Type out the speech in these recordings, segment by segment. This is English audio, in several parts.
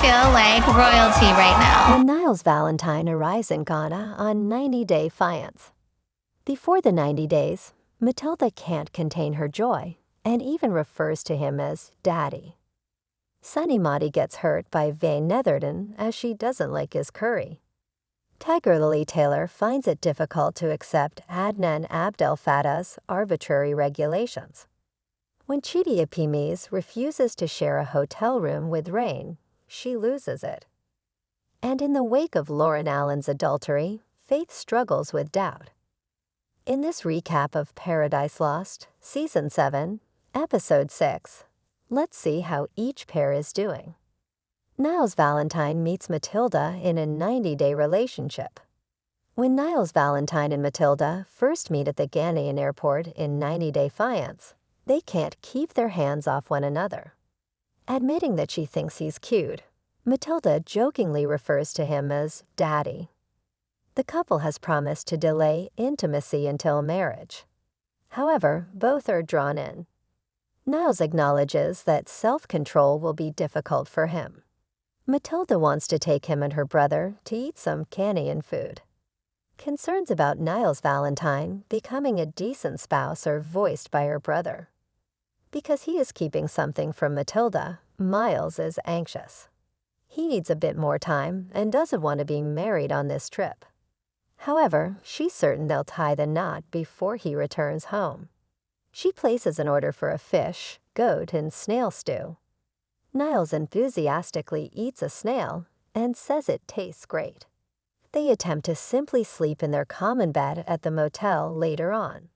feel like royalty right now. When Niles' Valentine arrives in Ghana on 90-day Fiance. Before the 90 days, Matilda can't contain her joy and even refers to him as Daddy. Sunny Maudie gets hurt by Vane Netherton as she doesn't like his curry. Tiger Lily Taylor finds it difficult to accept Adnan Abdel Fattah's arbitrary regulations. When Chidi Epimes refuses to share a hotel room with Rain, she loses it. And in the wake of Lauren Allen's adultery, Faith struggles with doubt. In this recap of Paradise Lost, Season 7, Episode 6, let's see how each pair is doing. Niles' Valentine meets Matilda in a 90-day relationship. When Niles' Valentine and Matilda first meet at the Ghanaian airport in 90-day Fiance, they can't keep their hands off one another. Admitting that she thinks he's cute, Matilda jokingly refers to him as Daddy. The couple has promised to delay intimacy until marriage. However, both are drawn in. Niles acknowledges that self-control will be difficult for him. Matilda wants to take him and her brother to eat some Ghanaian food. Concerns about Niles' Valentine becoming a decent spouse are voiced by her brother. Because he is keeping something from Matilda, Miles is anxious. He needs a bit more time and doesn't want to be married on this trip. However, she's certain they'll tie the knot before he returns home. She places an order for a fish, goat, and snail stew. Niles enthusiastically eats a snail and says it tastes great. They attempt to simply sleep in their common bed at the motel later on.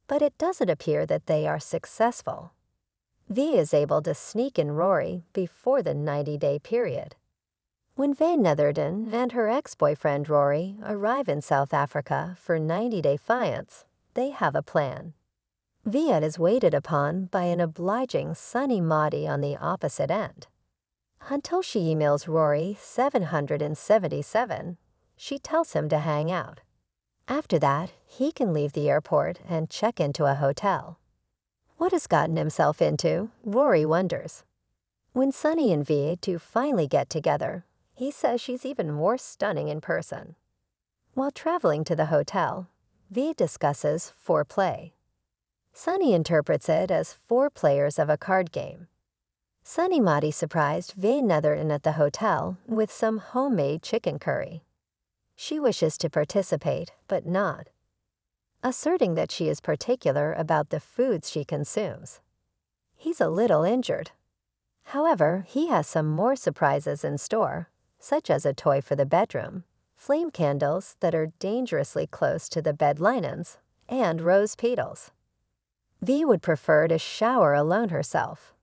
But it doesn't appear that they are successful. V is able to sneak in Rory before the 90-day period. When Vane Netherton and her ex-boyfriend Rory arrive in South Africa for 90-day Fiance, they have a plan. Viet is waited upon by an obliging Sunny Maudie on the opposite end. Until she emails Rory 777, she tells him to hang out. After that, he can leave the airport and check into a hotel. What has gotten himself into, Rory wonders. When Sunny and Viet do finally get together, he says she's even more stunning in person. While traveling to the hotel, Viet discusses foreplay. Sunny interprets it as 4 players of a card game. Sunny Maudie surprised Vane Netherton at the hotel with some homemade chicken curry. She wishes to participate, but not, asserting that she is particular about the foods she consumes. He's a little injured. However, he has some more surprises in store, such as a toy for the bedroom, flame candles that are dangerously close to the bed linens, and rose petals. V would prefer to shower alone herself.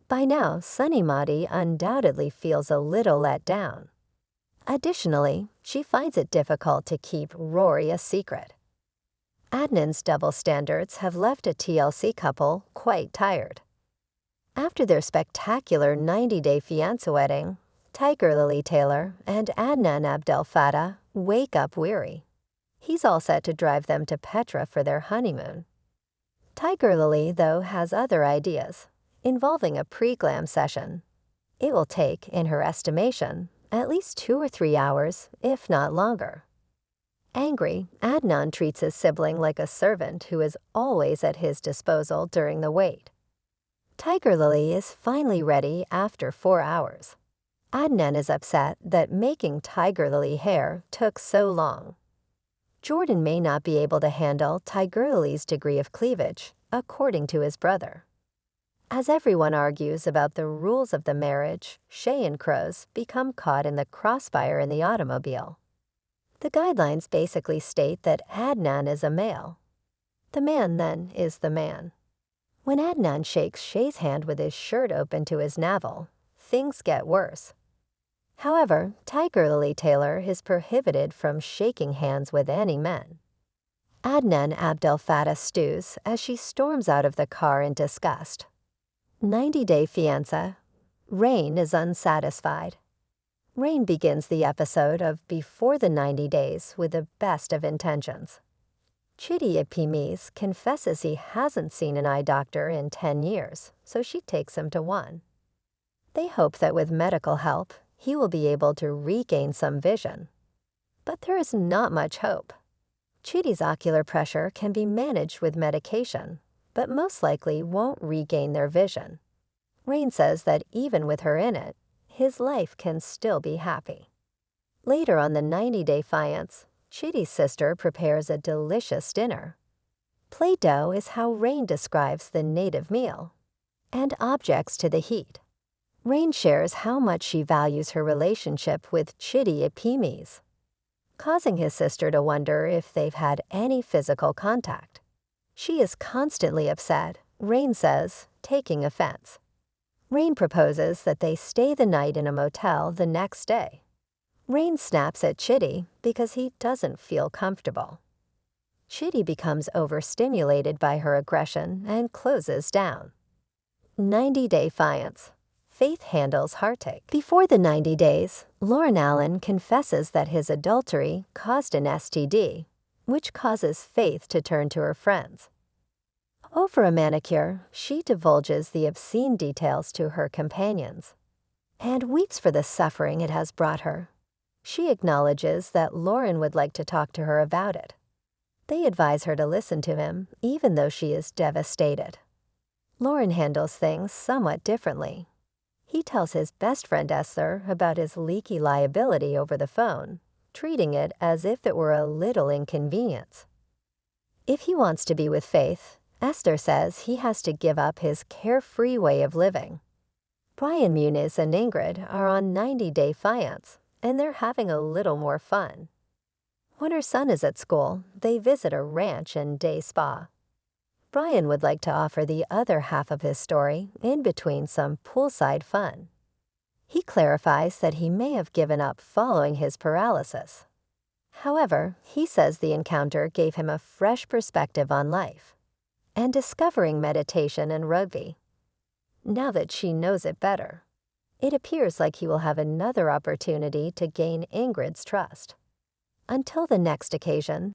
By now, Sunny Maudie undoubtedly feels a little let down. Additionally, she finds it difficult to keep Rory a secret. Adnan's double standards have left a TLC couple quite tired. After their spectacular 90-day fiancé wedding, Tiger Lily Taylor and Adnan Abdel Fattah wake up weary. He's all set to drive them to Petra for their honeymoon. Tiger Lily, though, has other ideas, involving a pre-glam session. It will take, in her estimation, at least 2 or 3 hours, if not longer. Angry, Adnan treats his sibling like a servant who is always at his disposal during the wait. Tiger Lily is finally ready after 4 hours. Adnan is upset that making Tiger Lily hair took so long. Jordan may not be able to handle Tiger Lily's degree of cleavage, according to his brother. As everyone argues about the rules of the marriage, Shay and Crows become caught in the crossfire in the automobile. The guidelines basically state that Adnan is a male. The man, then, is the man. When Adnan shakes Shay's hand with his shirt open to his navel, things get worse. However, Tiger Lily Taylor is prohibited from shaking hands with any men. Adnan Abdel Fattah stews as she storms out of the car in disgust. 90-day fiancé. Rain is unsatisfied. Rain begins the episode of Before the 90 Days with the best of intentions. Chidi Epimes confesses he hasn't seen an eye doctor in 10 years, so she takes him to one. They hope that with medical help, he will be able to regain some vision. But there is not much hope. Chidi's ocular pressure can be managed with medication, but most likely won't regain their vision. Rain says that even with her in it, his life can still be happy. Later on the 90-day fiance, Chidi's sister prepares a delicious dinner. Play-doh is how Rain describes the native meal, and objects to the heat. Rain shares how much she values her relationship with Chidi Epimes, causing his sister to wonder if they've had any physical contact. She is constantly upset, Rain says, taking offense. Rain proposes that they stay the night in a motel the next day. Rain snaps at Chidi because he doesn't feel comfortable. Chidi becomes overstimulated by her aggression and closes down. 90-day fiance. Faith handles heartache. Before the 90 days, Lauren Allen confesses that his adultery caused an STD, which causes Faith to turn to her friends. Over a manicure, she divulges the obscene details to her companions and weeps for the suffering it has brought her. She acknowledges that Lauren would like to talk to her about it. They advise her to listen to him, even though she is devastated. Lauren handles things somewhat differently. He tells his best friend Esther about his leaky liability over the phone, treating it as if it were a little inconvenience. If he wants to be with Faith, Esther says he has to give up his carefree way of living. Brian Muniz and Ingrid are on 90-day fiance, and they're having a little more fun. When her son is at school, they visit a ranch and day spa. Brian would like to offer the other half of his story in between some poolside fun. He clarifies that he may have given up following his paralysis. However, he says the encounter gave him a fresh perspective on life and discovering meditation and rugby. Now that she knows it better, it appears like he will have another opportunity to gain Ingrid's trust. Until the next occasion,